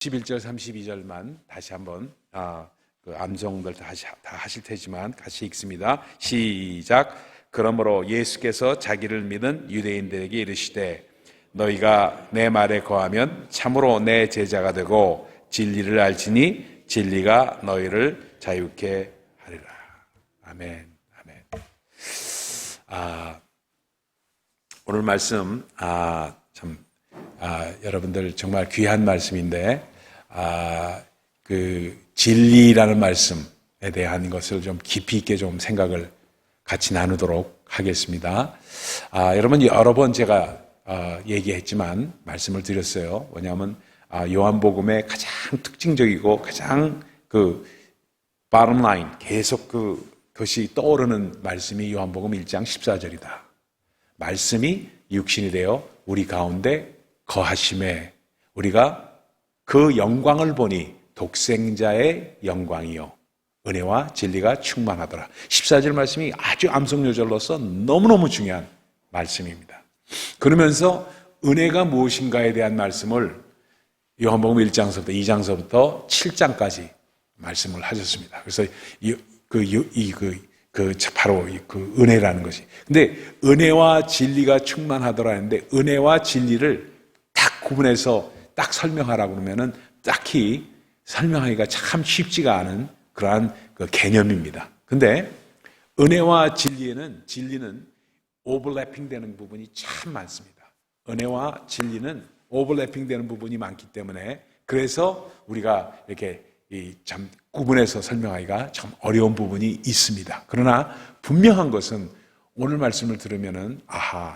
11절 32절만 다시 한번 그 암송들 다 하실 테지만 같이 읽습니다. 시작. 그러므로 예수께서 자기를 믿은 유대인들에게 이르시되 너희가 내 말에 거하면 참으로 내 제자가 되고 진리를 알지니 진리가 너희를 자유케 하리라. 아멘. 아멘. 오늘 말씀 여러분들 정말 귀한 말씀인데 그 진리라는 말씀에 대한 것을 좀 깊이 있게 좀 생각을 같이 나누도록 하겠습니다. 여러분 여러 번 제가 얘기했지만 말씀을 드렸어요. 왜냐하면 요한복음의 가장 특징적이고 가장 그 bottom line 계속 그것이 떠오르는 말씀이 요한복음 1장 14절이다. 말씀이 육신이 되어 우리 가운데 거하심에 우리가 그 영광을 보니 독생자의 영광이요 은혜와 진리가 충만하더라. 14절 말씀이 아주 암송요절로서 너무너무 중요한 말씀입니다. 그러면서 은혜가 무엇인가에 대한 말씀을 요한복음 1장서부터 2장서부터 7장까지 말씀을 하셨습니다. 그래서 바로 그 은혜라는 것이. 근데 은혜와 진리가 충만하더라 했는데 은혜와 진리를 딱 구분해서 딱 설명하라고 그러면은 딱히 설명하기가 참 쉽지가 않은 그러한 그 개념입니다. 근데 은혜와 진리는 오버래핑 되는 부분이 참 많습니다. 은혜와 진리는 오버래핑 되는 부분이 많기 때문에 그래서 우리가 이렇게 참 구분해서 설명하기가 참 어려운 부분이 있습니다. 그러나 분명한 것은 오늘 말씀을 들으면은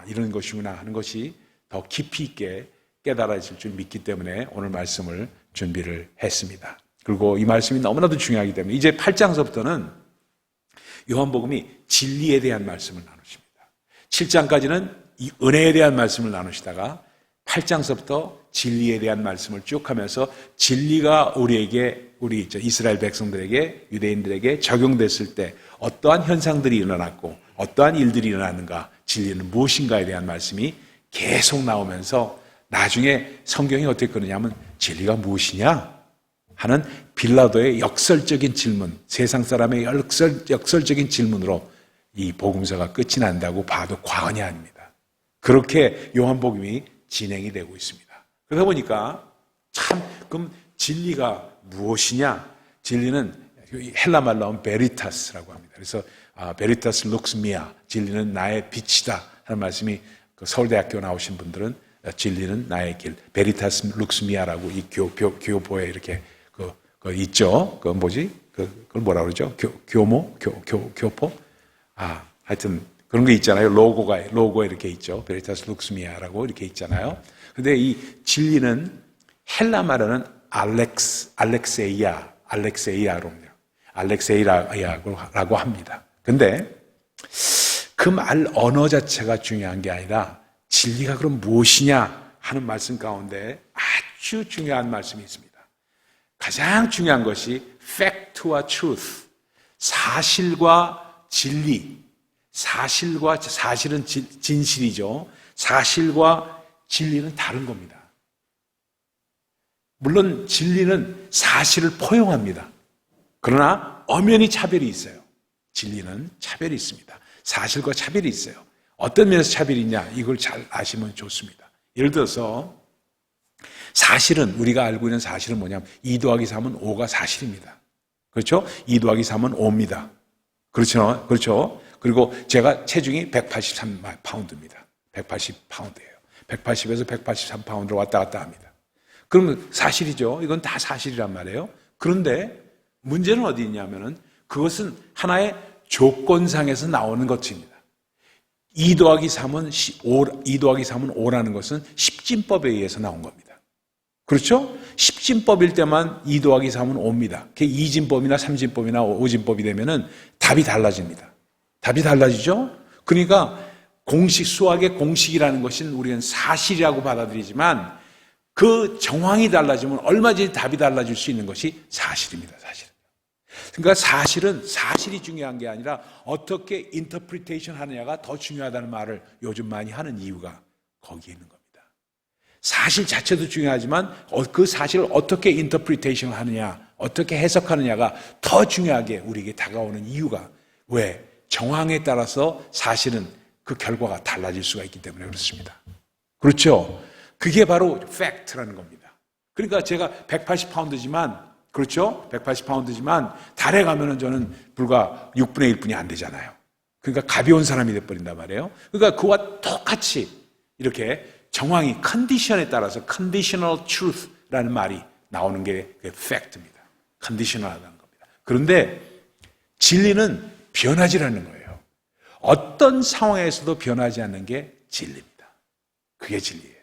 이런 것이구나 하는 것이 더 깊이 있게 깨달아질 줄 믿기 때문에 오늘 말씀을 준비를 했습니다. 그리고 이 말씀이 너무나도 중요하기 때문에 이제 8장서부터는 요한복음이 진리에 대한 말씀을 나누십니다. 7장까지는 이 은혜에 대한 말씀을 나누시다가 8장서부터 진리에 대한 말씀을 쭉 하면서 진리가 우리 이스라엘 백성들에게 유대인들에게 적용됐을 때 어떠한 현상들이 일어났고 어떠한 일들이 일어났는가, 진리는 무엇인가에 대한 말씀이 계속 나오면서 나중에 성경이 어떻게 끊느냐면 진리가 무엇이냐 하는 빌라도의 역설적인 질문, 세상 사람의 역설적인 질문으로 이 복음서가 끝이 난다고 봐도 과언이 아닙니다. 그렇게 요한복음이 진행이 되고 있습니다. 그러다 보니까 그럼 진리가 무엇이냐? 진리는 헬라 말로 하면 베리타스라고 합니다. 그래서 베리타스 룩스미아, 진리는 나의 빛이다 하는 말씀이 그 서울대학교 나오신 분들은 진리는 나의 길, 베리타스 룩스미아라고 이 교보에 이렇게 그 있죠. 그걸 뭐라 그러죠? 교포? 하여튼 그런 게 있잖아요. 로고에 이렇게 있죠. 베리타스 룩스미아라고 이렇게 있잖아요. 근데 이 진리는 헬라 말로는 알렉세이라고 합니다. 근데 그 말 언어 자체가 중요한 게 아니라 진리가 그럼 무엇이냐 하는 말씀 가운데 아주 중요한 말씀이 있습니다. 가장 중요한 것이 fact와 truth, 사실과 진리. 사실은 진실이죠. 사실과 진리는 다른 겁니다. 물론 진리는 사실을 포용합니다. 그러나 엄연히 차별이 있어요. 진리는 차별이 있습니다. 사실과 차별이 있어요. 어떤 면에서 차별이 있냐? 이걸 잘 아시면 좋습니다. 예를 들어서 사실은 우리가 알고 있는 사실은 뭐냐면 2 더하기 3은 5가 사실입니다. 그렇죠? 2 더하기 3은 5입니다. 그렇죠? 그리고 제가 체중이 183파운드입니다. 180파운드예요. 180에서 183파운드로 왔다 갔다 합니다. 그러면 사실이죠. 이건 다 사실이란 말이에요. 그런데 문제는 어디 있냐면은 그것은 하나의 조건상에서 나오는 것입니다. 2 더하기 3은 5라는 것은 십진법에 의해서 나온 겁니다. 그렇죠? 십진법일 때만 2 더하기 3은 5입니다. 그게 2진법이나 3진법이나 5진법이 되면은 답이 달라집니다. 답이 달라지죠? 그러니까 수학의 공식이라는 것은 우리는 사실이라고 받아들이지만 그 정황이 달라지면 얼마든지 답이 달라질 수 있는 것이 사실입니다. 그러니까 사실이 중요한 게 아니라 어떻게 인터프리테이션 하느냐가 더 중요하다는 말을 요즘 많이 하는 이유가 거기에 있는 겁니다. 사실 자체도 중요하지만 그 사실을 어떻게 인터프리테이션 하느냐, 어떻게 해석하느냐가 더 중요하게 우리에게 다가오는 이유가 왜? 정황에 따라서 사실은 그 결과가 달라질 수가 있기 때문에 그렇습니다. 그렇죠? 그게 바로 팩트라는 겁니다. 그러니까 제가 180파운드지만 그렇죠? 180파운드지만 달에 가면은 저는 불과 6분의 1분이 안 되잖아요. 그러니까 가벼운 사람이 돼버린단 말이에요. 그러니까 그와 똑같이 이렇게 정황이 컨디션에 따라서 conditional truth라는 말이 나오는 게 팩트입니다. 컨디셔널하다는 겁니다. 그런데 진리는 변하지 않는 거예요. 어떤 상황에서도 변하지 않는 게 진리입니다. 그게 진리예요.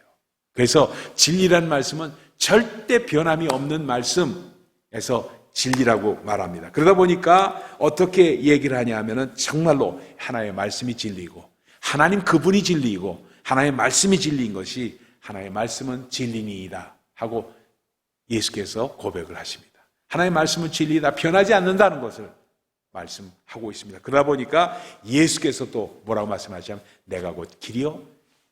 그래서 진리라는 말씀은 절대 변함이 없는 말씀에서 진리라고 말합니다. 그러다 보니까 어떻게 얘기를 하냐 하면은 정말로 하나의 말씀이 진리고 하나님 그분이 진리이고 하나의 말씀이 진리인 것이 하나의 말씀은 진리니이다 하고 예수께서 고백을 하십니다. 하나의 말씀은 진리이다, 변하지 않는다는 것을 말씀하고 있습니다. 그러다 보니까 예수께서 또 뭐라고 말씀하시냐면 내가 곧 길이요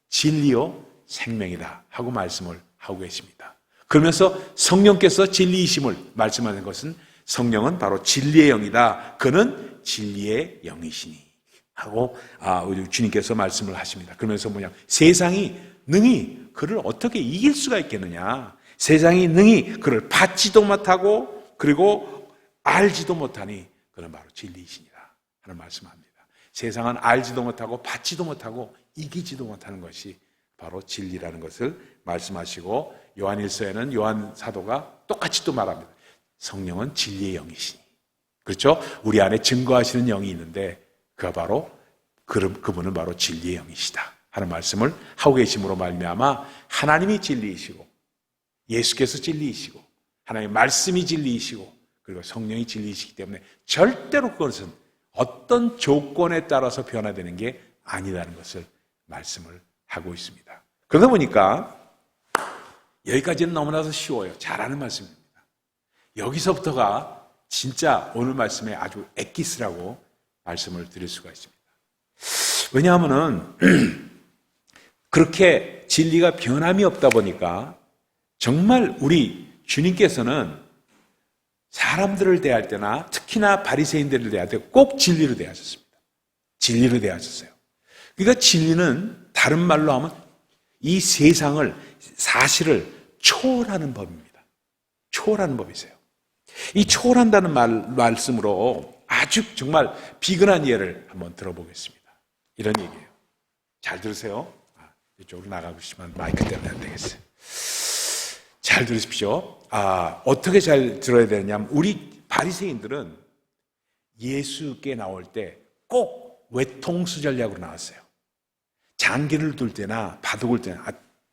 진리요 생명이다 하고 말씀을 하고 계십니다. 그러면서 성령께서 진리이심을 말씀하는 것은 성령은 바로 진리의 영이다. 그는 진리의 영이시니 하고 우리 주님께서 말씀을 하십니다. 그러면서 뭐냐, 세상이 능히 그를 어떻게 이길 수가 있겠느냐, 세상이 능히 그를 받지도 못하고 그리고 알지도 못하니 그는 바로 진리이시니라 하는 말씀합니다. 세상은 알지도 못하고 받지도 못하고 이기지도 못하는 것이 바로 진리라는 것을 말씀하시고 요한일서에는 요한 사도가 똑같이 또 말합니다. 성령은 진리의 영이시니, 그렇죠? 우리 안에 증거하시는 영이 있는데 그분은 바로 진리의 영이시다 하는 말씀을 하고 계심으로 말미암아 하나님이 진리이시고 예수께서 진리이시고 하나님의 말씀이 진리이시고 그리고 성령이 진리이시기 때문에 절대로 그것은 어떤 조건에 따라서 변화되는 게 아니라는 것을 말씀을 하고 있습니다. 그러다 보니까 여기까지는 너무나도 쉬워요. 잘하는 말씀입니다. 여기서부터가 진짜 오늘 말씀에 아주 엑기스라고 말씀을 드릴 수가 있습니다. 왜냐하면은 그렇게 진리가 변함이 없다 보니까 정말 우리 주님께서는 사람들을 대할 때나 특히나 바리새인들을 대할 때 꼭 진리로 대하셨습니다. 진리로 대하셨어요. 그러니까 진리는 다른 말로 하면 이 세상을, 사실을 초월하는 법입니다. 초월하는 법이세요. 이 초월한다는 말씀으로 아주 정말 비근한 예를 한번 들어보겠습니다. 이런 얘기예요. 잘 들으세요. 이쪽으로 나가고 싶으면 마이크 때문에 안 되겠어요. 잘 들으십시오. 어떻게 잘 들어야 되냐면 우리 바리새인들은 예수께 나올 때 꼭 외통수 전략으로 나왔어요. 장기를 둘 때나 바둑을 때나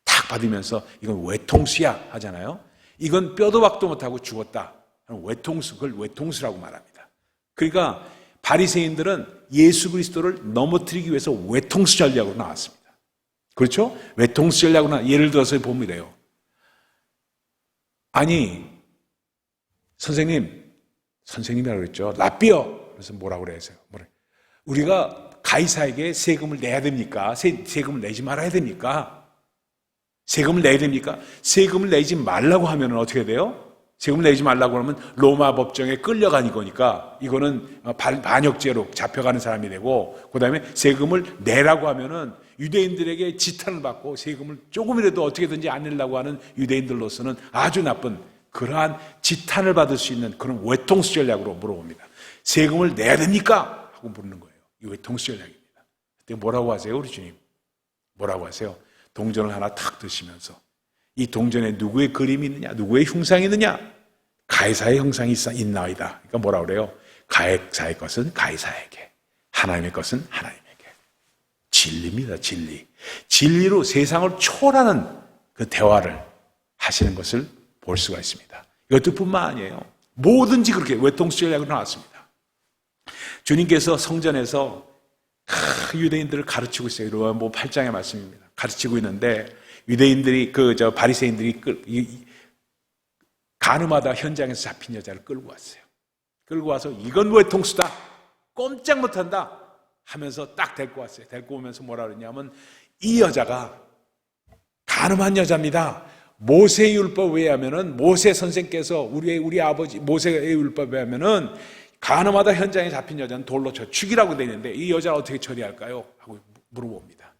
탁 받으면서 이건 외통수야 하잖아요. 이건 뼈도 박도 못하고 죽었다. 외통수, 그걸 외통수라고 말합니다. 그러니까 바리새인들은 예수 그리스도를 넘어뜨리기 위해서 외통수 전략으로 나왔습니다. 그렇죠? 외통수 전략으로 예를 들어서 보면 이래요. 아니, 선생님이라고 그랬죠. 랍비요. 그래서 뭐라고 그래서요? 우리가 가이사에게 세금을 내야 됩니까? 세금을 내지 말아야 됩니까? 세금을 내야 됩니까? 세금을 내지 말라고 하면 어떻게 돼요? 세금을 내지 말라고 하면 로마 법정에 끌려가는 거니까 이거는 반역죄로 잡혀가는 사람이 되고, 그 다음에 세금을 내라고 하면은 유대인들에게 지탄을 받고 세금을 조금이라도 어떻게든지 안 내려고 하는 유대인들로서는 아주 나쁜 그러한 지탄을 받을 수 있는 그런 외통수 전략으로 물어봅니다. 세금을 내야 됩니까? 하고 물는 거예요. 이 외통수 전략입니다. 그때 뭐라고 하세요, 우리 주님? 뭐라고 하세요? 동전을 하나 탁 드시면서 이 동전에 누구의 그림이 있느냐, 누구의 흉상이 있느냐? 가이사의 형상이 있나이다. 그러니까 뭐라고 그래요? 가이사의 것은 가이사에게, 하나님의 것은 하나님에게. 진리입니다, 진리. 진리로 세상을 초월하는 그 대화를 하시는 것을 볼 수가 있습니다. 이것뿐만 아니에요. 뭐든지 그렇게 외통수 전략으로 나왔습니다. 주님께서 성전에서 유대인들을 가르치고 있어요. 요한복음 8장의 말씀입니다. 가르치고 있는데 유대인들이 바리새인들이 가늠하다 현장에서 잡힌 여자를 끌고 왔어요. 끌고 와서 이건 외통수다, 꼼짝 못한다 하면서 딱 데리고 왔어요. 데리고 오면서 뭐라 그러냐면 이 여자가 간음한 여자입니다. 모세의 율법에 의하면은, 모세 선생께서 우리 아버지 모세의 율법에 의하면은 간음하다 현장에 잡힌 여자는 돌로 쳐 죽이라고 되어 있는데 이 여자를 어떻게 처리할까요? 하고 물어봅니다.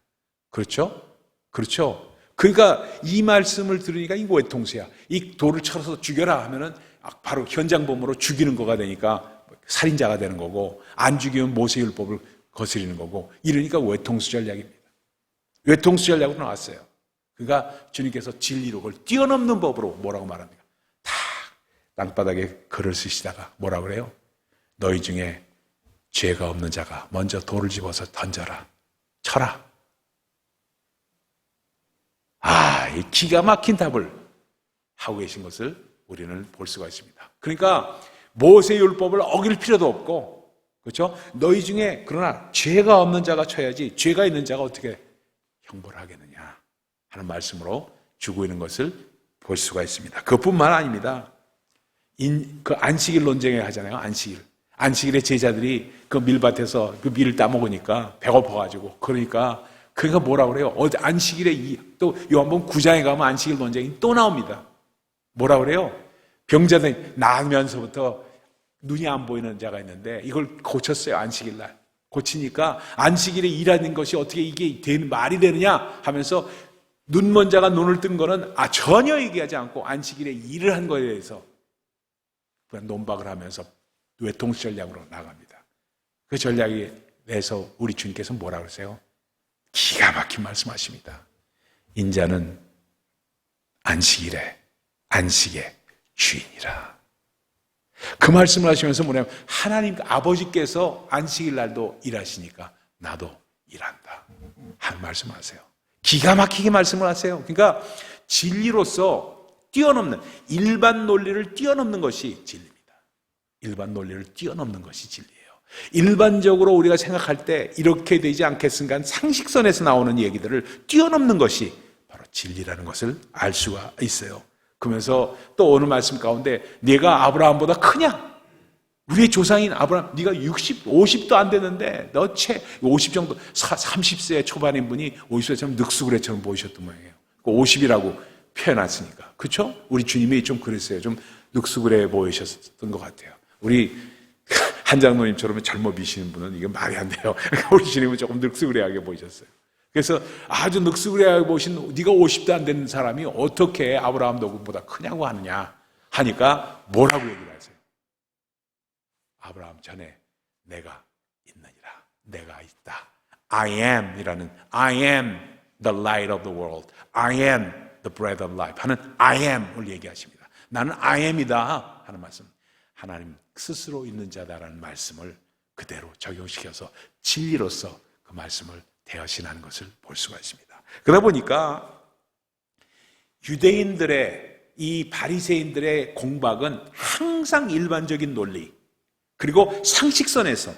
그렇죠? 그렇죠? 그러니까 이 말씀을 들으니까 이거 외통수야. 이 돌을 쳐서 죽여라 하면은 바로 현장범으로 죽이는 거가 되니까 살인자가 되는 거고, 안 죽이면 모세 율법을 거스리는 거고, 이러니까 외통수 전략입니다. 외통수 전략으로 나왔어요. 그러니까 주님께서 진리로 그걸 뛰어넘는 법으로 뭐라고 말합니까? 다 땅바닥에 글을 쓰시다가 뭐라고 그래요? 너희 중에 죄가 없는 자가 먼저 돌을 집어서 던져라. 쳐라. 이 기가 막힌 답을 하고 계신 것을 우리는 볼 수가 있습니다. 그러니까 모세 율법을 어길 필요도 없고, 그렇죠? 너희 중에 그러나 죄가 없는 자가 쳐야지 죄가 있는 자가 어떻게 형벌을 하겠느냐 하는 말씀으로 주고 있는 것을 볼 수가 있습니다. 그뿐만 아닙니다. 그 안식일 논쟁에 하잖아요. 안식일에 제자들이 그 밀밭에서 그 밀을 따먹으니까 배고파가지고, 그러니까 뭐라 그래요? 안식일에 또 요한복음 9장에 가면 안식일 논쟁이 또 나옵니다. 뭐라 그래요? 병자들 나면서부터 눈이 안 보이는 자가 있는데 이걸 고쳤어요. 안식일 날 고치니까 안식일에 일하는 것이 어떻게 이게 말이 되느냐 하면서 눈먼 자가 눈을 뜬 거는 전혀 얘기하지 않고 안식일에 일을 한 거에 대해서 그냥 논박을 하면서 외통수 전략으로 나갑니다. 그 전략에 대해서 우리 주님께서 뭐라 그러세요? 기가 막힌 말씀하십니다. 인자는 안식의 주인이라. 그 말씀을 하시면서 뭐냐면 하나님 아버지께서 안식일 날도 일하시니까 나도 일한다 하는 말씀하세요. 기가 막히게 말씀을 하세요. 그러니까 진리로서 뛰어넘는, 일반 논리를 뛰어넘는 것이 진리입니다. 일반 논리를 뛰어넘는 것이 진리예요. 일반적으로 우리가 생각할 때 이렇게 되지 않겠습니까? 상식선에서 나오는 얘기들을 뛰어넘는 것이 바로 진리라는 것을 알 수가 있어요. 그러면서 또 오늘 말씀 가운데 네가 아브라함보다 크냐? 우리의 조상인 아브라함, 네가 50도 안 되는데 너 50 정도, 30세 초반인 분이 50세처럼 늑수그레처럼 보이셨던 모양이에요. 50이라고 표현했으니까. 그렇죠? 우리 주님이 좀 그랬어요. 좀 늑수그레 보이셨던 것 같아요. 우리 한장로님처럼 젊어 비시는 분은 이게 말이 안 돼요. 우리 주님은 조금 늑수그레하게 보이셨어요. 그래서 아주 늑수그레하게 보신 네가 50도 안 되는 사람이 어떻게 아브라함 너보다 크냐고 하느냐 하니까 뭐라고 얘기를 하세요? 아브라함 전에 내가 있느니라. 내가 있다. I am 이라는 I am the light of the world. I am the bread of life 하는 I am을 얘기하십니다. 나는 I am이다 하는 말씀. 하나님 스스로 있는 자다라는 말씀을 그대로 적용시켜서 진리로서 그 말씀을 대하시는 것을 볼 수가 있습니다. 그러다 보니까 유대인들의 이 바리새인들의 공박은 항상 일반적인 논리 그리고 상식선에서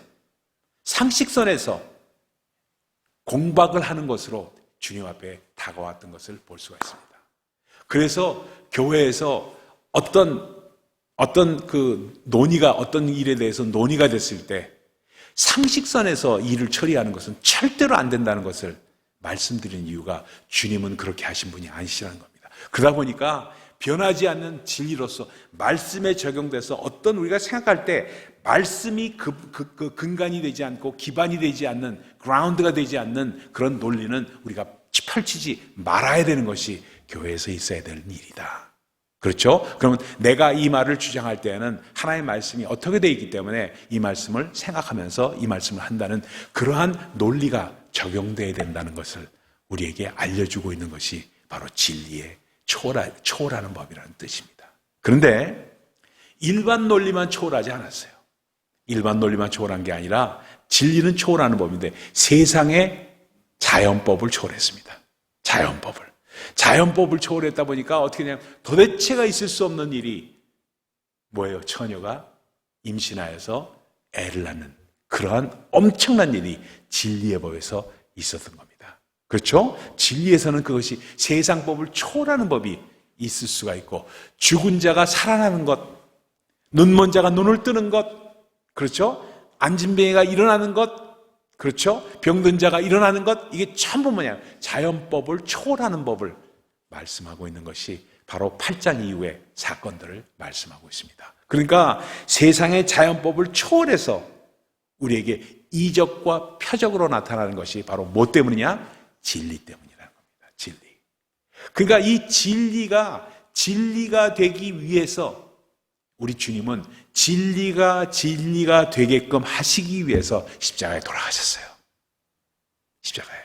공박을 하는 것으로 주님 앞에 다가왔던 것을 볼 수가 있습니다. 그래서 교회에서 어떤 그 논의가 어떤 일에 대해서 논의가 됐을 때 상식선에서 일을 처리하는 것은 절대로 안 된다는 것을 말씀드린 이유가 주님은 그렇게 하신 분이 아니시라는 겁니다. 그러다 보니까 변하지 않는 진리로서 말씀에 적용돼서 어떤 우리가 생각할 때 말씀이 그 근간이 되지 않고 기반이 되지 않는 그라운드가 되지 않는 그런 논리는 우리가 펼치지 말아야 되는 것이 교회에서 있어야 될 일이다. 그렇죠? 그러면 내가 이 말을 주장할 때에는 하나님의 말씀이 어떻게 되어 있기 때문에 이 말씀을 생각하면서 이 말씀을 한다는 그러한 논리가 적용되어야 된다는 것을 우리에게 알려주고 있는 것이 바로 진리의 초월하는 법이라는 뜻입니다. 그런데 일반 논리만 초월하지 않았어요. 일반 논리만 초월한 게 아니라 진리는 초월하는 법인데 세상의 자연법을 초월했습니다. 자연법을 초월했다 보니까 어떻게 되냐면 도대체가 있을 수 없는 일이 뭐예요? 처녀가 임신하여서 애를 낳는 그러한 엄청난 일이 진리의 법에서 있었던 겁니다. 그렇죠? 진리에서는 그것이 세상법을 초월하는 법이 있을 수가 있고 죽은 자가 살아나는 것, 눈먼 자가 눈을 뜨는 것, 그렇죠? 안진뱅이가 일어나는 것, 그렇죠? 병든 자가 일어나는 것, 이게 전부 뭐냐? 자연법을 초월하는 법을 말씀하고 있는 것이 바로 8장 이후의 사건들을 말씀하고 있습니다. 그러니까 세상의 자연법을 초월해서 우리에게 이적과 표적으로 나타나는 것이 바로 뭐 때문이냐? 진리 때문이라는 겁니다. 진리. 그러니까 이 진리가 되기 위해서 우리 주님은 진리가 되게끔 하시기 위해서 십자가에 돌아가셨어요. 십자가에.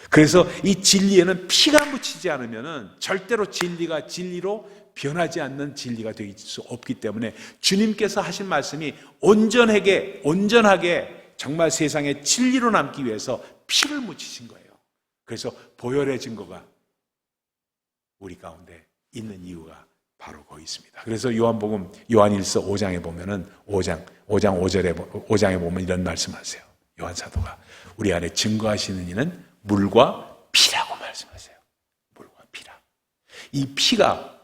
그래서 이 진리에는 피가 묻히지 않으면 절대로 진리가 진리로 변하지 않는 진리가 될 수 없기 때문에 주님께서 하신 말씀이 온전하게 정말 세상의 진리로 남기 위해서 피를 묻히신 거예요. 그래서 보혈의 증거가 우리 가운데 있는 이유가 바로 거기 있습니다. 그래서 요한복음 요한일서 5장에 보면은 5장 5절에 보면 이런 말씀하세요. 요한 사도가 우리 안에 증거하시는 이는 물과 피라고 말씀하세요. 물과 피라. 이 피가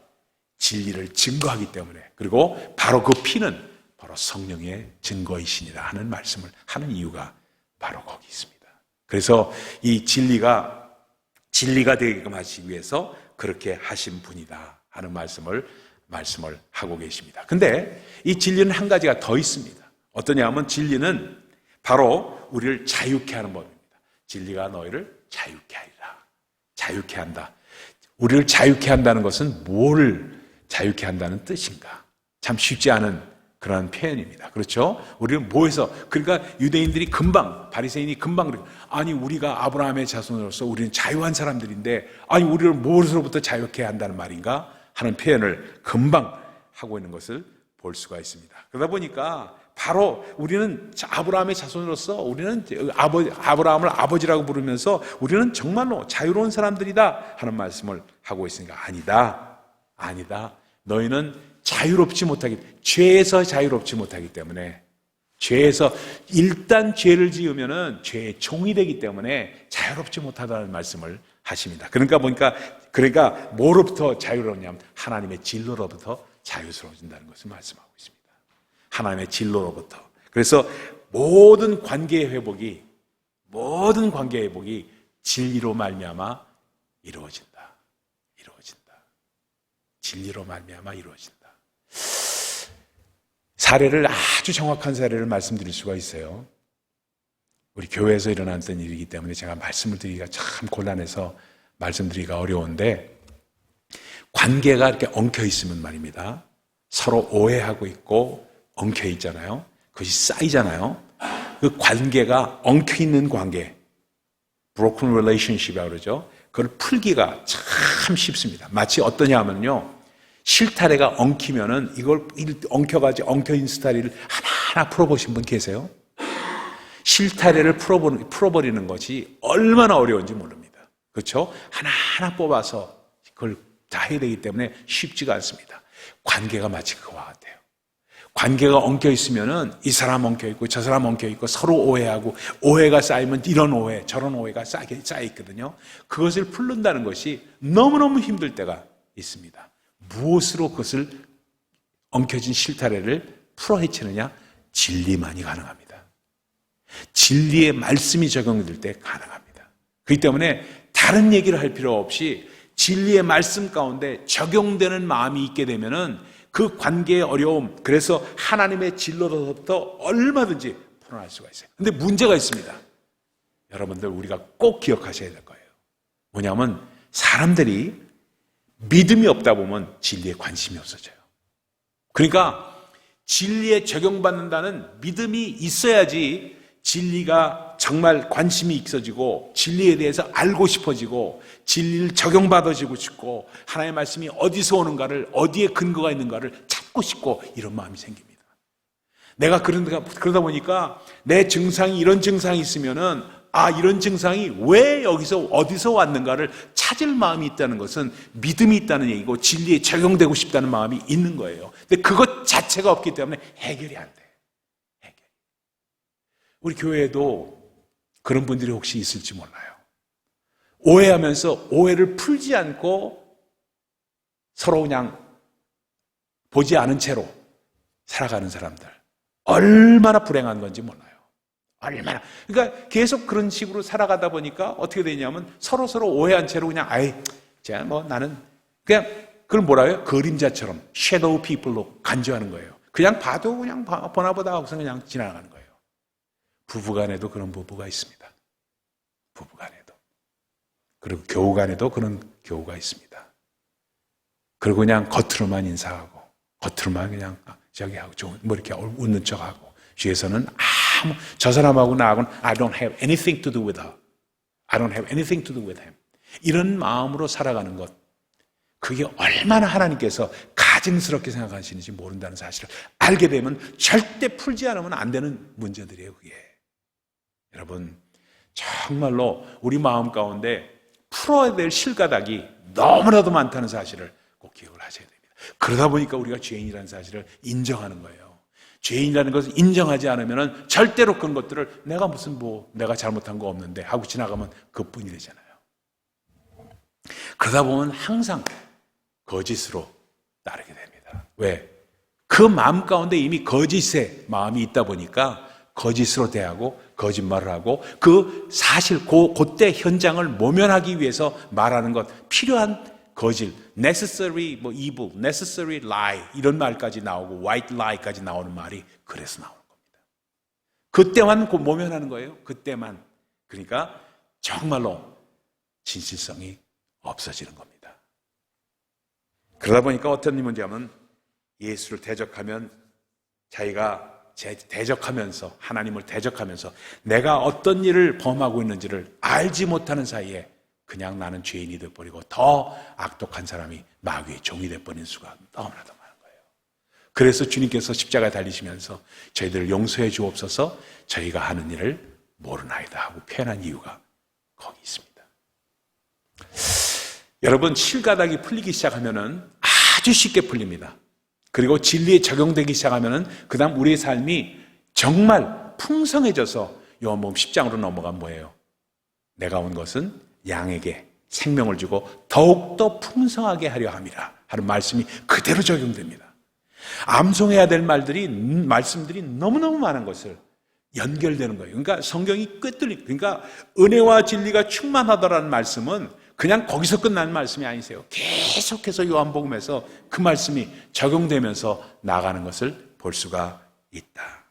진리를 증거하기 때문에, 그리고 바로 그 피는 바로 성령의 증거이시니라 하는 말씀을 하는 이유가 바로 거기 있습니다. 그래서 이 진리가 되게끔 하시기 위해서 그렇게 하신 분이다 하는 말씀을 하고 계십니다. 근데 이 진리는 한 가지가 더 있습니다. 어떠냐 하면 진리는 바로 우리를 자유케 하는 법입니다. 진리가 너희를 자유케 하리라. 자유케 한다. 우리를 자유케 한다는 것은 뭘 자유케 한다는 뜻인가? 참 쉽지 않은 그런 표현입니다. 그렇죠? 우리는 뭐해서, 그러니까 유대인들이 바리새인이 금방 아니 우리가 아브라함의 자손으로서 우리는 자유한 사람들인데 아니 우리를 무엇으로부터 자유케 한다는 말인가 하는 표현을 금방 하고 있는 것을 볼 수가 있습니다. 그러다 보니까 바로 우리는 아브라함의 자손으로서 우리는 아브라함을 아버지라고 부르면서 우리는 정말로 자유로운 사람들이다 하는 말씀을 하고 있으니까 아니다. 너희는 자유롭지 못하기, 죄에서 자유롭지 못하기 때문에, 죄에서 일단 죄를 지으면은 죄의 종이 되기 때문에 자유롭지 못하다는 말씀을 하십니다. 그러니까 뭐로부터 자유로웠냐면 하나님의 진로로부터 자유스러워진다는 것을 말씀하고 있습니다. 하나님의 진로로부터. 그래서 모든 관계의 회복이 진리로 말미암아 이루어진다. 진리로 말미암아 이루어진다. 사례를, 아주 정확한 사례를 말씀드릴 수가 있어요. 우리 교회에서 일어났던 일이기 때문에 제가 말씀을 드리기가 참 곤란해서 말씀드리기가 어려운데, 관계가 이렇게 엉켜 있으면 말입니다. 서로 오해하고 있고 엉켜 있잖아요. 그것이 쌓이잖아요. 그 관계가 엉켜 있는 관계, broken relationship이라고 그러죠. 그걸 풀기가 참 쉽습니다. 마치 어떠냐 하면요, 실타래가 엉키면은 이걸 엉켜있는 실타래를 하나하나 풀어보신 분 계세요? 실타래를 풀어버리는 것이 얼마나 어려운지 모릅니다. 그렇죠? 하나하나 뽑아서 그걸 다 해야 되기 때문에 쉽지가 않습니다. 관계가 마치 그와 같아요. 관계가 엉켜 있으면은 이 사람 엉켜 있고 저 사람 엉켜 있고 서로 오해하고, 오해가 쌓이면 이런 오해 저런 오해가 쌓여 있거든요. 그것을 풀는다는 것이 너무너무 힘들 때가 있습니다. 무엇으로 그것을 엉켜진 실타래를 풀어 헤치느냐? 진리만이 가능합니다. 진리의 말씀이 적용될 때 가능합니다. 그렇기 때문에 다른 얘기를 할 필요 없이 진리의 말씀 가운데 적용되는 마음이 있게 되면은 그 관계의 어려움, 그래서 하나님의 진로로부터 얼마든지 풀어날 수가 있어요. 근데 문제가 있습니다. 여러분들, 우리가 꼭 기억하셔야 될 거예요. 뭐냐면 사람들이 믿음이 없다 보면 진리에 관심이 없어져요. 그러니까 진리에 적용받는다는 믿음이 있어야지 진리가 정말 관심이 있어지고 진리에 대해서 알고 싶어지고 진리를 적용받아지고 싶고 하나님의 말씀이 어디서 오는가를, 어디에 근거가 있는가를 찾고 싶고 이런 마음이 생깁니다. 내가 그러다 보니까 내 증상이 이런 증상이 있으면은 이런 증상이 왜 여기서 어디서 왔는가를 찾을 마음이 있다는 것은 믿음이 있다는 얘기고 진리에 적용되고 싶다는 마음이 있는 거예요. 근데 그것 자체가 없기 때문에 해결이 안 돼. 우리 교회에도 그런 분들이 혹시 있을지 몰라요. 오해하면서 오해를 풀지 않고 서로 그냥 보지 않은 채로 살아가는 사람들, 얼마나 불행한 건지 몰라요. 얼마나. 그러니까 계속 그런 식으로 살아가다 보니까 어떻게 되냐면 서로 오해한 채로 그냥 제가 뭐 나는 그냥 그걸 뭐라 해요? 그림자처럼 shadow people로 간주하는 거예요. 그냥 봐도 그냥 보나보다 하고서 그냥 지나가는 거예요. 부부간에도 그런 부부가 있습니다. 부부간에도. 그리고 교우간에도 그런 교우가 있습니다. 그리고 그냥 겉으로만 인사하고 겉으로만 그냥 저기 하고 뭐 이렇게 웃는 척하고 뒤에서는 저 사람하고 나하고는 I don't have anything to do with her. I don't have anything to do with him. 이런 마음으로 살아가는 것, 그게 얼마나 하나님께서 가증스럽게 생각하시는지 모른다는 사실을 알게 되면 절대 풀지 않으면 안 되는 문제들이에요. 그게. 여러분, 정말로 우리 마음 가운데 풀어야 될 실가닥이 너무나도 많다는 사실을 꼭 기억을 하셔야 됩니다. 그러다 보니까 우리가 죄인이라는 사실을 인정하는 거예요. 죄인이라는 것을 인정하지 않으면 절대로 그런 것들을 내가 무슨 내가 잘못한 거 없는데 하고 지나가면 그뿐이 되잖아요. 그러다 보면 항상 거짓으로 따르게 됩니다. 왜? 그 마음 가운데 이미 거짓의 마음이 있다 보니까 거짓으로 대하고 거짓말을 하고 그 사실 그때 현장을 모면하기 위해서 말하는 것, 필요한 거짓, necessary evil, necessary lie 이런 말까지 나오고 white lie까지 나오는 말이 그래서 나오는 겁니다. 그때만 모면하는 거예요. 그때만. 그러니까 정말로 진실성이 없어지는 겁니다. 그러다 보니까 어떤 문제냐면 예수를 대적하면 자기가 대적하면서 하나님을 대적하면서 내가 어떤 일을 범하고 있는지를 알지 못하는 사이에 그냥 나는 죄인이 되어버리고 더 악독한 사람이 마귀의 종이 되어버리는 수가 너무나도 많은 거예요. 그래서 주님께서 십자가에 달리시면서 저희들을 용서해 주옵소서 저희가 하는 일을 모르나이다 하고 표현한 이유가 거기 있습니다. 여러분, 실가닥이 풀리기 시작하면은 아주 쉽게 풀립니다. 그리고 진리에 적용되기 시작하면은 그 다음 우리의 삶이 정말 풍성해져서 요한복음 10장으로 넘어간 뭐예요? 내가 온 것은 양에게 생명을 주고 더욱더 풍성하게 하려 함이라 하는 말씀이 그대로 적용됩니다. 암송해야 될 말씀들이 너무너무 많은 것을 연결되는 거예요. 그러니까 성경이 그러니까 은혜와 진리가 충만하더라는 말씀은 그냥 거기서 끝나는 말씀이 아니세요. 계속해서 요한복음에서 그 말씀이 적용되면서 나가는 것을 볼 수가 있다.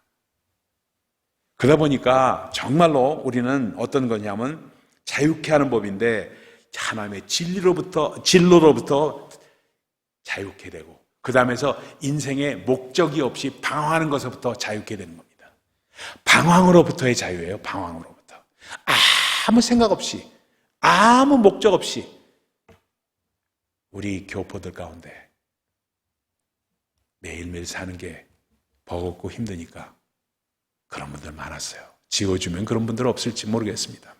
그러다 보니까 정말로 우리는 어떤 거냐면 자유케 하는 법인데 하나님의 진로로부터 자유케 되고 그 다음에서 인생의 목적이 없이 방황하는 것부터 자유케 되는 겁니다. 방황으로부터의 자유예요. 방황으로부터. 아무 생각 없이 아무 목적 없이 우리 교포들 가운데 매일매일 사는 게 버겁고 힘드니까 그런 분들 많았어요. 지워주면 그런 분들 없을지 모르겠습니다만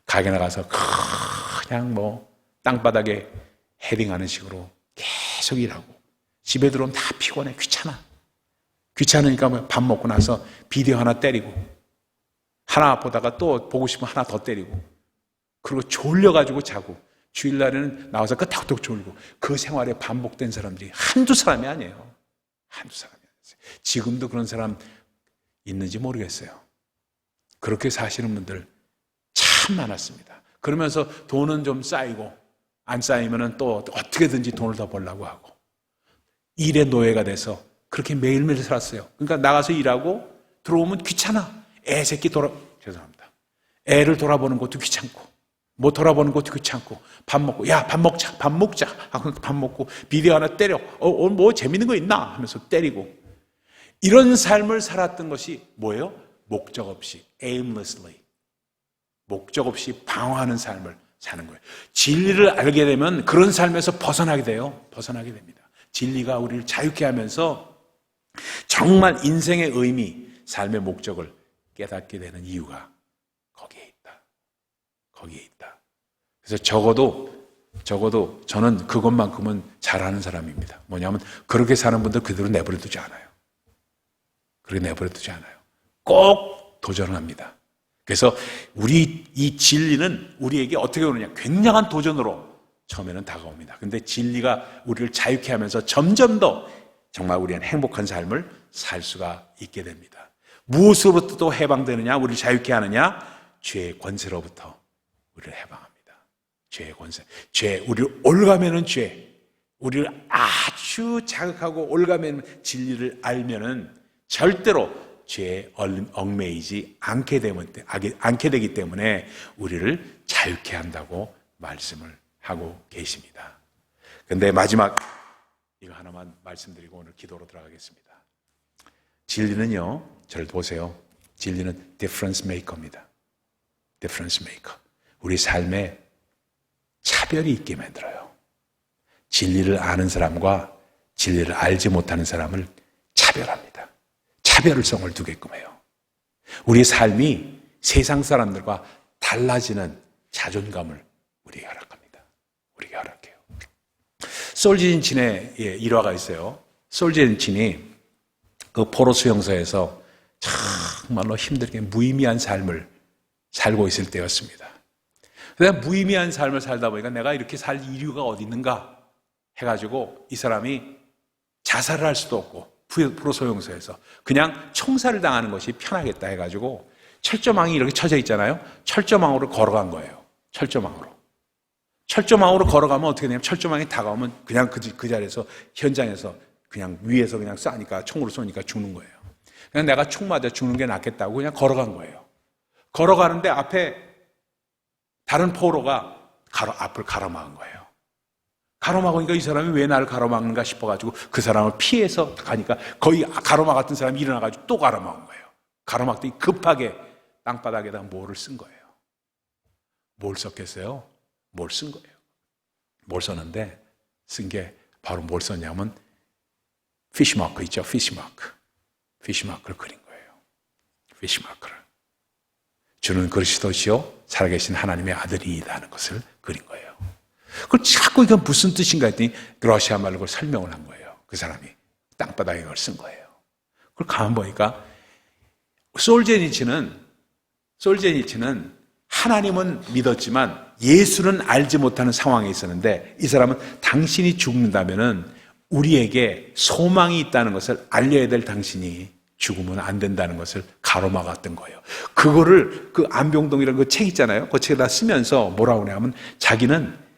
가게 나가서 그냥 땅바닥에 헤딩하는 식으로 계속 일하고 집에 들어오면 다 피곤해. 귀찮으니까 밥 먹고 나서 비디오 하나 때리고 하나 보다가 또 보고 싶으면 하나 더 때리고 그리고 졸려가지고 자고 주일날에는 나와서 끄떡끄떡 졸고 그 생활에 반복된 사람들이 한두 사람이 아니에요. 한두 사람이 아니에요. 지금도 그런 사람 있는지 모르겠어요. 그렇게 사시는 분들 참 많았습니다. 그러면서 돈은 좀 쌓이고 안 쌓이면 또 어떻게든지 돈을 더 벌려고 하고 일의 노예가 돼서 그렇게 매일매일 살았어요. 그러니까 나가서 일하고 들어오면 귀찮아. 죄송합니다. 애를 돌아보는 것도 귀찮고 뭐 돌아보는 것도 귀찮고 밥 먹고 야 밥 먹자 하고 밥 먹고 비디오 하나 때려 오늘 뭐 재밌는 거 있나 하면서 때리고 이런 삶을 살았던 것이 뭐예요? 목적 없이 aimlessly 목적 없이 방황하는 삶을 사는 거예요. 진리를 알게 되면 그런 삶에서 벗어나게 됩니다. 진리가 우리를 자유케 하면서 정말 인생의 의미, 삶의 목적을 깨닫게 되는 이유가 거기에 있다. 그래서 적어도 저는 그것만큼은 잘하는 사람입니다. 뭐냐면 그렇게 사는 분들 그대로 내버려 두지 않아요. 그렇게 내버려 두지 않아요. 꼭 도전을 합니다. 그래서 이 진리는 우리에게 어떻게 오느냐? 굉장한 도전으로 처음에는 다가옵니다. 근데 진리가 우리를 자유케 하면서 점점 더 정말 우리는 행복한 삶을 살 수가 있게 됩니다. 무엇으로부터 또 해방되느냐? 우리를 자유케 하느냐? 죄의 권세로부터 우리를 해방합니다. 죄의 권세. 우리를 올가매는 죄. 우리를 아주 자극하고 올가매는 진리를 알면은 절대로 죄에 얽매이지 않게 되기 때문에 우리를 자유케 한다고 말씀을 하고 계십니다. 그런데 마지막 이거 하나만 말씀드리고 오늘 기도로 들어가겠습니다. 진리는요, 저를 보세요. 진리는 difference maker입니다. difference maker. 우리 삶에 차별이 있게 만들어요. 진리를 아는 사람과 진리를 알지 못하는 사람을 차별합니다. 차별성을 두게끔 해요. 우리 삶이 세상 사람들과 달라지는 자존감을 우리에게 허락합니다. 우리에게 허락해요. 솔제니친의 일화가 있어요. 솔제니친이 그 포로 수용소에서 정말로 힘들게 무의미한 삶을 살고 있을 때였습니다. 내가 무의미한 삶을 살다 보니까 내가 이렇게 살 이유가 어디 있는가 해가지고 이 사람이 자살을 할 수도 없고 포로 소용소에서 그냥 총살을 당하는 것이 편하겠다 해가지고 철조망이 이렇게 쳐져 있잖아요. 철조망으로 걸어간 거예요. 철조망으로 걸어가면 어떻게 되냐면 철조망이 다가오면 그냥 그 자리에서 현장에서 그냥 위에서 그냥 쏴니까 총으로 쏘니까 죽는 거예요. 그냥 내가 총 맞아 죽는 게 낫겠다고 그냥 걸어간 거예요. 걸어가는데 앞에 다른 포로가 앞을 가로막은 거예요. 가로막으니까 이 사람이 왜 나를 가로막는가 싶어가지고 그 사람을 피해서 가니까 거의 가로막았던 사람이 일어나가지고 또 가로막은 거예요. 가로막더니 급하게 땅바닥에다 뭐를 쓴 거예요. 뭘 썼겠어요? 뭘 쓴 거예요. 뭘 썼는데 쓴 게 바로 뭘 썼냐면 피시마크 있죠. 피시마크를 그린 거예요. 피시마크를. 주는 그리스도시요 살아계신 하나님의 아들이다 하는 것을 그린 거예요. 그걸 자꾸 이건 무슨 뜻인가 했더니 러시아 말로 그걸 설명을 한 거예요. 그 사람이 땅바닥에 그걸 쓴 거예요. 그걸 가만 보니까 솔제니치는 하나님은 믿었지만 예수는 알지 못하는 상황에 있었는데 이 사람은 당신이 죽는다면은 우리에게 소망이 있다는 것을 알려야 될 당신이 죽으면 안 된다는 것을 가로막았던 거예요. 그거를 그 안병동이라는 그 책 있잖아요. 그 책에다 쓰면서 뭐라고 하냐면 자기는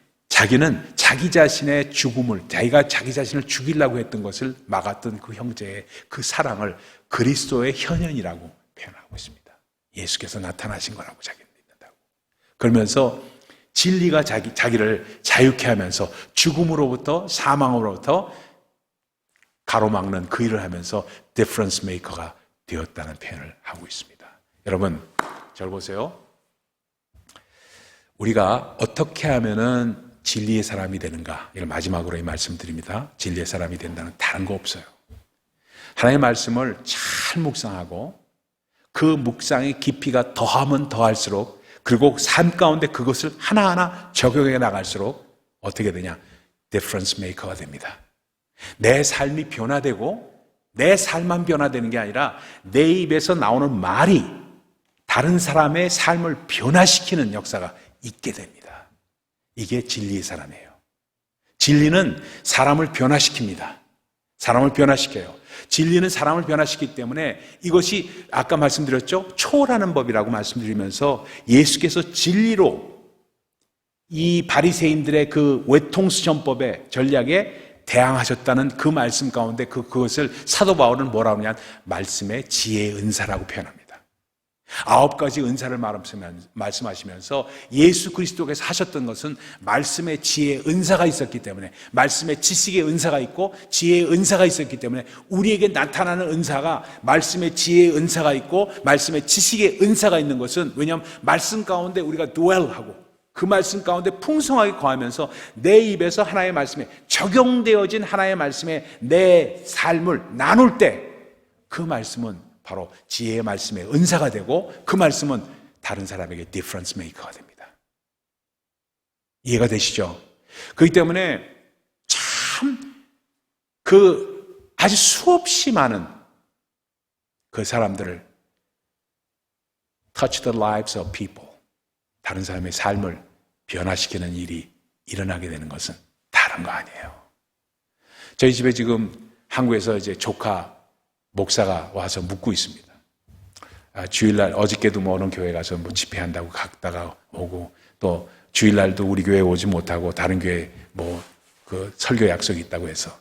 자기 자신의 죽음을 자기가 자기 자신을 죽이려고 했던 것을 막았던 그 형제의 그 사랑을 그리스도의 현현이라고 표현하고 있습니다. 예수께서 나타나신 거라고 자기는 믿는다고. 그러면서 진리가 자기를 자유케 하면서 죽음으로부터 사망으로부터 가로막는 그 일을 하면서 디퍼런스 메이커가 되었다는 표현을 하고 있습니다. 여러분, 잘 보세요. 우리가 어떻게 하면은 진리의 사람이 되는가? 이걸 마지막으로 말씀드립니다. 진리의 사람이 된다는 다른 거 없어요. 하나님의 말씀을 잘 묵상하고 그 묵상의 깊이가 더하면 더할수록 그리고 삶 가운데 그것을 하나하나 적용해 나갈수록 어떻게 되냐? 디퍼런스 메이커가 됩니다. 내 삶이 변화되고 내 삶만 변화되는 게 아니라 내 입에서 나오는 말이 다른 사람의 삶을 변화시키는 역사가 있게 됩니다. 이게 진리의 사람이에요. 진리는 사람을 변화시킵니다. 사람을 변화시켜요. 진리는 사람을 변화시키기 때문에 이것이 아까 말씀드렸죠? 초월하는 법이라고 말씀드리면서 예수께서 진리로 이 바리새인들의 그 외통수전법의 전략에 대항하셨다는 그 말씀 가운데 그것을 사도 바울은 뭐라고 하냐? 말씀의 지혜의 은사라고 표현합니다. 9가지 은사를 말씀하시면서 예수 그리스도께서 하셨던 것은 말씀의 지혜의 은사가 있었기 때문에 말씀의 지식의 은사가 있고 지혜의 은사가 있었기 때문에 우리에게 나타나는 은사가 말씀의 지혜의 은사가 있고 말씀의 지식의 은사가 있는 것은 왜냐하면 말씀 가운데 우리가 dwell하고 그 말씀 가운데 풍성하게 거하면서 내 입에서 하나의 말씀에 적용되어진 하나의 말씀에 내 삶을 나눌 때 그 말씀은 바로 지혜의 말씀의 은사가 되고 그 말씀은 다른 사람에게 디퍼런스 메이커가 됩니다. 이해가 되시죠? 그렇기 때문에 참 아주 수없이 많은 그 사람들을 touch the lives of people, 다른 사람의 삶을 변화시키는 일이 일어나게 되는 것은 다른 거 아니에요. 저희 집에 지금 한국에서 이제 조카 목사가 와서 묵고 있습니다. 주일날 어저께도 어느 교회 가서 집회한다고 갔다가 오고 또 주일날도 우리 교회 오지 못하고 다른 교회 그 설교 약속이 있다고 해서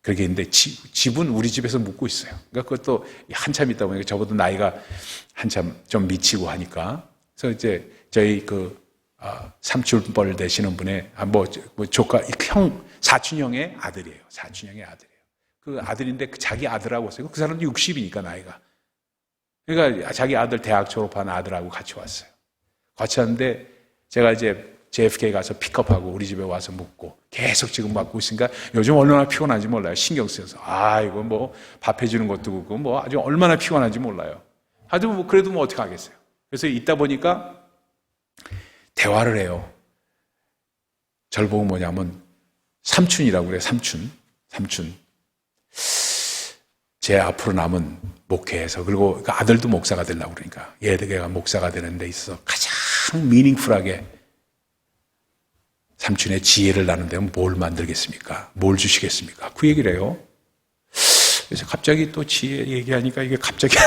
그렇게 했는데 집은 우리 집에서 묵고 있어요. 그러니까 그것도 한참 있다 보니까 저보다 나이가 한참 좀 미치고 하니까 그래서 이제 저희 삼촌뻘 되시는 분의 조카 사촌형의 아들이에요. 사촌형의 아들이에요. 그 아들인데 자기 아들하고 왔어요. 그 사람도 60이니까 나이가. 그러니까 자기 아들 대학 졸업한 아들하고 같이 왔어요. 같이 왔는데 제가 이제 JFK 가서 픽업하고 우리 집에 와서 묵고 계속 지금 맡고 있으니까 요즘 얼마나 피곤한지 몰라요. 신경 쓰여서. 이거 밥 해주는 것도 그렇고 아주 얼마나 피곤한지 몰라요. 아주 그래도 어떻게 하겠어요. 그래서 있다 보니까 대화를 해요. 절 보고 뭐냐면 삼촌이라고 그래요. 삼촌. 제 앞으로 남은 목회에서 그리고 그 아들도 목사가 되려고 그러니까 얘가 목사가 되는 데 있어서 가장 미닝풀하게 삼촌의 지혜를 나눈다면 뭘 만들겠습니까? 뭘 주시겠습니까? 그 얘기를 해요. 그래서 갑자기 또 지혜 얘기하니까 이게 갑자기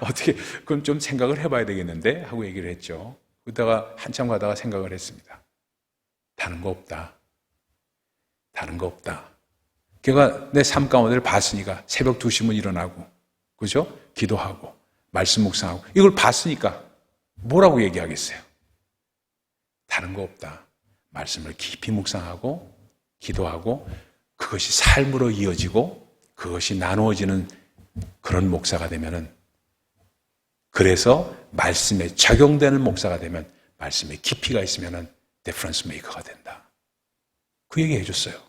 어떻게 그럼 좀 생각을 해봐야 되겠는데 하고 얘기를 했죠. 그러다가 한참 가다가 생각을 했습니다. 다른 거 없다. 걔가 내 삶 가운데를 봤으니까 새벽 2시면 일어나고 그죠? 기도하고 말씀 묵상하고 이걸 봤으니까 뭐라고 얘기하겠어요? 다른 거 없다. 말씀을 깊이 묵상하고 기도하고 그것이 삶으로 이어지고 그것이 나누어지는 그런 목사가 되면은 그래서 말씀에 적용되는 목사가 되면 말씀에 깊이가 있으면은 디퍼런스 메이커가 된다. 그 얘기 해줬어요.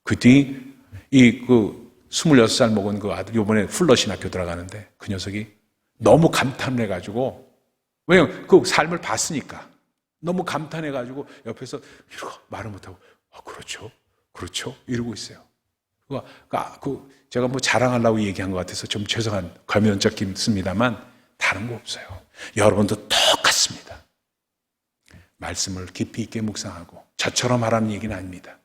그랬더니 26살 먹은 그 아들 이번에 플러신 학교 들어가는데 그 녀석이 너무 감탄을 해가지고 왜냐면 그 삶을 봤으니까 너무 감탄해가지고 옆에서 이러고 말을 못하고 그렇죠 이러고 있어요. 제가 자랑하려고 얘기한 것 같아서 좀 죄송한 과면적긴 습니다만 다른 거 없어요. 여러분도 똑같습니다. 말씀을 깊이 있게 묵상하고 저처럼 하라는 얘기는 아닙니다.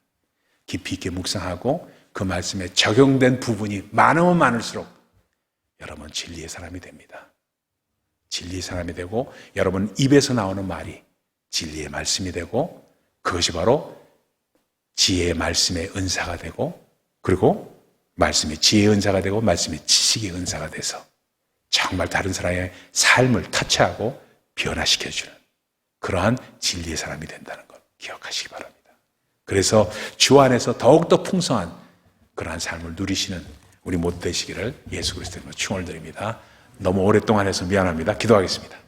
깊이 있게 묵상하고 그 말씀에 적용된 부분이 많으면 많을수록 여러분 진리의 사람이 됩니다. 진리의 사람이 되고 여러분 입에서 나오는 말이 진리의 말씀이 되고 그것이 바로 지혜의 말씀의 은사가 되고 그리고 말씀의 지혜의 은사가 되고 말씀의 지식의 은사가 돼서 정말 다른 사람의 삶을 터치하고 변화시켜주는 그러한 진리의 사람이 된다는 것 기억하시기 바랍니다. 그래서 주 안에서 더욱더 풍성한 그러한 삶을 누리시는 우리 모두 되시기를 예수 그리스도로 축원을 드립니다. 너무 오랫동안 해서 미안합니다. 기도하겠습니다.